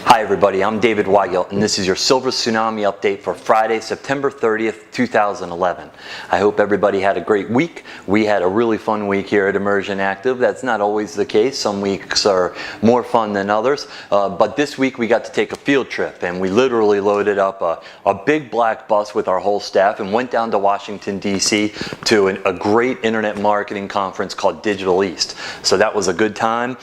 Hi everybody, I'm David Weigelt, and this is your Silver Tsunami update for Friday, September 30th, 2011. I hope everybody had a great week. We had a really fun week here at Immersion Active. That's not always the case. Some weeks are more fun than others. But this week we got to take a field trip, and we literally loaded up a big black bus with our whole staff and went down to Washington, D.C. to a great internet marketing conference called Digital East. So that was a good time.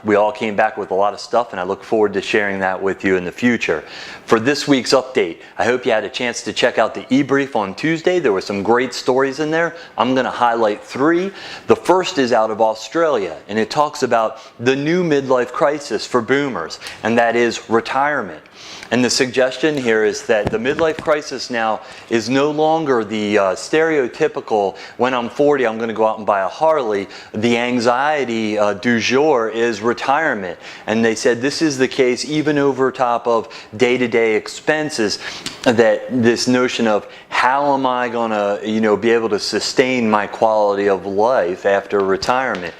We all came back with a lot of stuff, and I look forward to sharing that with you in the future. For this week's update, I hope you had a chance to check out the e-brief on Tuesday. There were some great stories in there. I'm going to highlight three. The first is out of Australia, and it talks about the new midlife crisis for boomers, and that is retirement. And the suggestion here is that the midlife crisis now is no longer the stereotypical, when I'm 40, I'm going to go out and buy a Harley. The anxiety du jour is retirement. And they said this is the case even over top of day-to-day expenses, that this notion of how am I going to, be able to sustain my quality of life after retirement.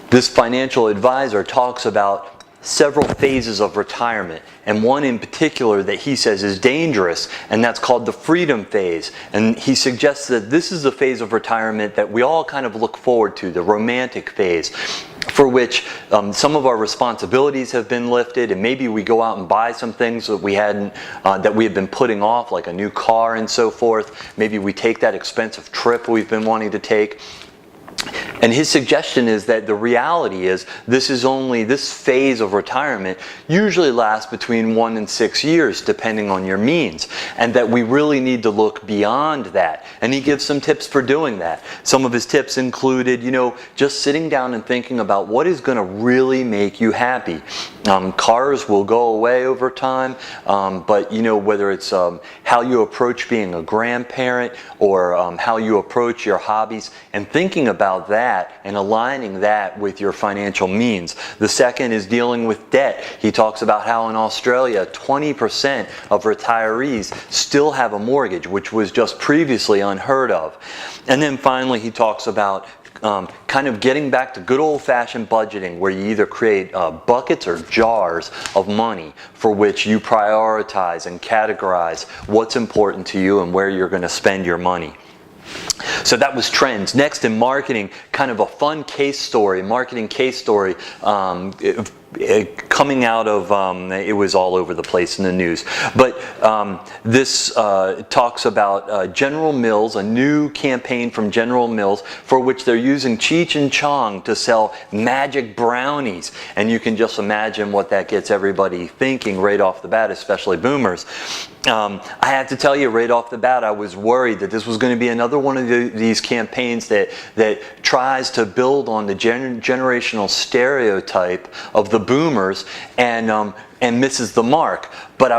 This financial advisor talks about several phases of retirement, and one in particular that he says is dangerous, and that's called the freedom phase. And he suggests that this is the phase of retirement that we all kind of look forward to, the romantic phase, for which some of our responsibilities have been lifted, and maybe we go out and buy some things that we had been putting off, like a new car and so forth. Maybe we take that expensive trip we've been wanting to take. And his suggestion is that the reality is this phase of retirement usually lasts between 1 and 6 years, depending on your means, and that we really need to look beyond that. And he gives some tips for doing that. Some of his tips included, just sitting down and thinking about what is going to really make you happy. Cars will go away over time, but whether it's how you approach being a grandparent or how you approach your hobbies, and thinking about that and aligning that with your financial means. The second is dealing with debt. He talks about how in Australia 20% of retirees still have a mortgage, which was just previously unheard of. And then finally he talks about kind of getting back to good old-fashioned budgeting, where you either create buckets or jars of money for which you prioritize and categorize what's important to you and where you're going to spend your money. So that was trends. Next, in marketing, kind of a fun marketing case story coming out of, it was all over the place in the news. But this talks about General Mills, a new campaign from General Mills for which they're using Cheech and Chong to sell magic brownies. And you can just imagine what that gets everybody thinking right off the bat, especially boomers. I have to tell you right off the bat, I was worried that this was going to be another one of these campaigns that tries to build on the generational stereotype of the boomers and misses the mark. But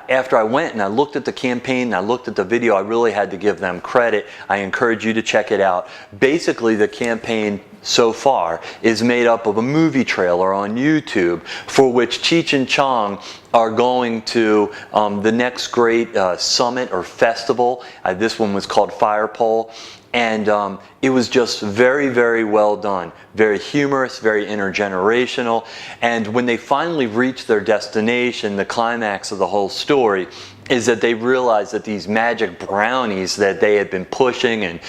after I went and I looked at the campaign and I looked at the video, I really had to give them credit. I encourage you to check it out. Basically, the campaign so far is made up of a movie trailer on YouTube for which Cheech and Chong are going to the next great summit or festival. This one was called Fire Pole. And it was just very, very well done. Very humorous, very intergenerational. And when they finally reach their destination, the climax of the whole story is that they realized that these magic brownies that they had been pushing and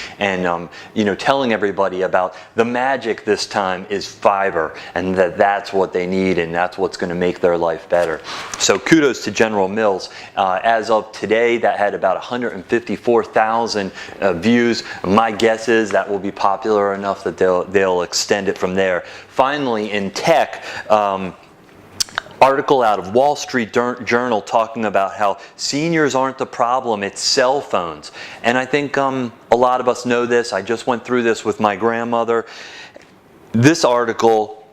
telling everybody about, the magic this time is fiber, and that's what they need, and that's what's going to make their life better. So kudos to General Mills. As of today, that had about 154,000 views. My guess is that will be popular enough that they'll extend it from there. Finally, in tech, article out of Wall Street Journal talking about how seniors aren't the problem, it's cell phones. And I think a lot of us know this. I just went through this with my grandmother. This article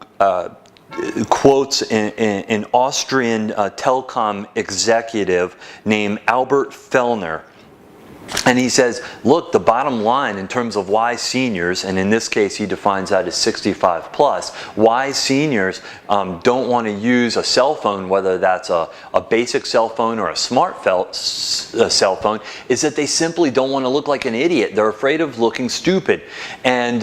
quotes an Austrian telecom executive named Albert Fellner. And he says, look, the bottom line in terms of why seniors, and in this case he defines that as 65 plus, why seniors don't want to use a cell phone, whether that's a basic cell phone or a smart cell phone, is that they simply don't want to look like an idiot. They're afraid of looking stupid. And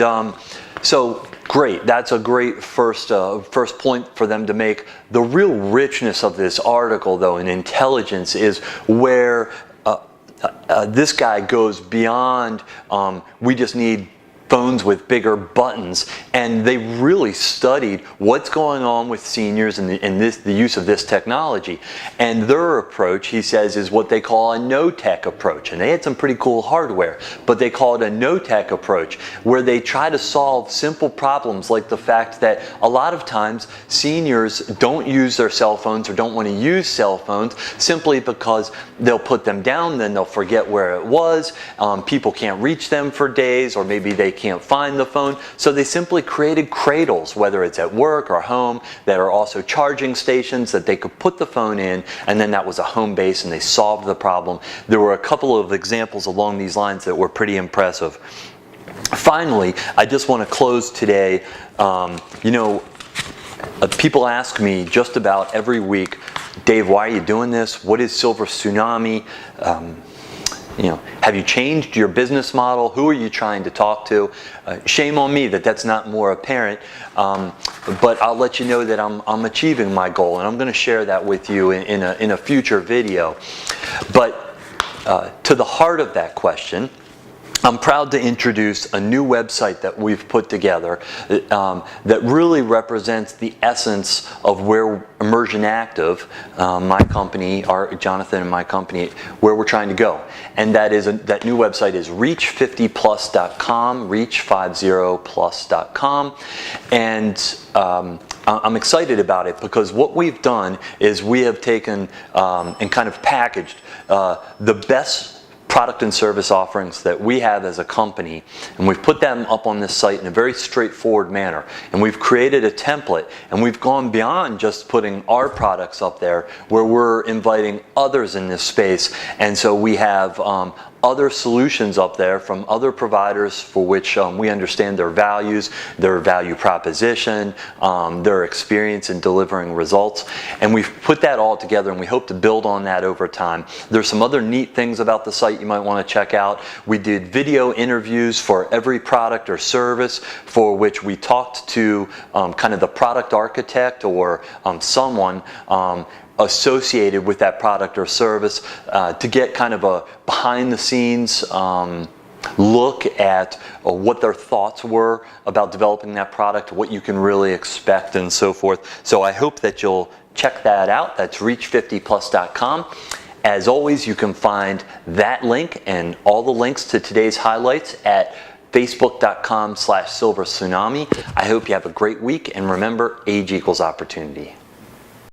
so Great. That's a great first point for them to make. The real richness of this article, though, and intelligence is where this guy goes beyond we just need phones with bigger buttons, and they really studied what's going on with seniors and the use of this technology. And their approach, he says, is what they call a no-tech approach. And they had some pretty cool hardware, but they call it a no-tech approach, where they try to solve simple problems like the fact that a lot of times seniors don't use their cell phones or don't want to use cell phones simply because they'll put them down, then they'll forget where it was, people can't reach them for days, or maybe they can't find the phone. So they simply created cradles, whether it's at work or home, that are also charging stations that they could put the phone in, and then that was a home base, and they solved the problem. There were a couple of examples along these lines that were pretty impressive. Finally, I just want to close today. People ask me just about every week, Dave, why are you doing this? What is Silver Tsunami? Have you changed your business model? Who are you trying to talk to? Shame on me that that's not more apparent, but I'll let you know that I'm achieving my goal, and I'm going to share that with you in a future video. But to the heart of that question, I'm proud to introduce a new website that we've put together that really represents the essence of where Immersion Active, my company, Jonathan and my company, where we're trying to go. And that new website is reach50plus.com, reach50plus.com. And I'm excited about it because what we've done is we have taken and kind of packaged the best product and service offerings that we have as a company, and we've put them up on this site in a very straightforward manner. And we've created a template, and we've gone beyond just putting our products up there, where we're inviting others in this space. And so we have other solutions up there from other providers for which we understand their values, their value proposition, their experience in delivering results. And we've put that all together, and we hope to build on that over time. There's some other neat things about the site you might want to check out. We did video interviews for every product or service for which we talked to kind of the product architect or someone associated with that product or service to get kind of a behind the scenes look at what their thoughts were about developing that product, what you can really expect, and so forth. So I hope that you'll check that out. That's reach50plus.com. As always, you can find that link and all the links to today's highlights at facebook.com/silvertsunami. I hope you have a great week, and remember, age equals opportunity.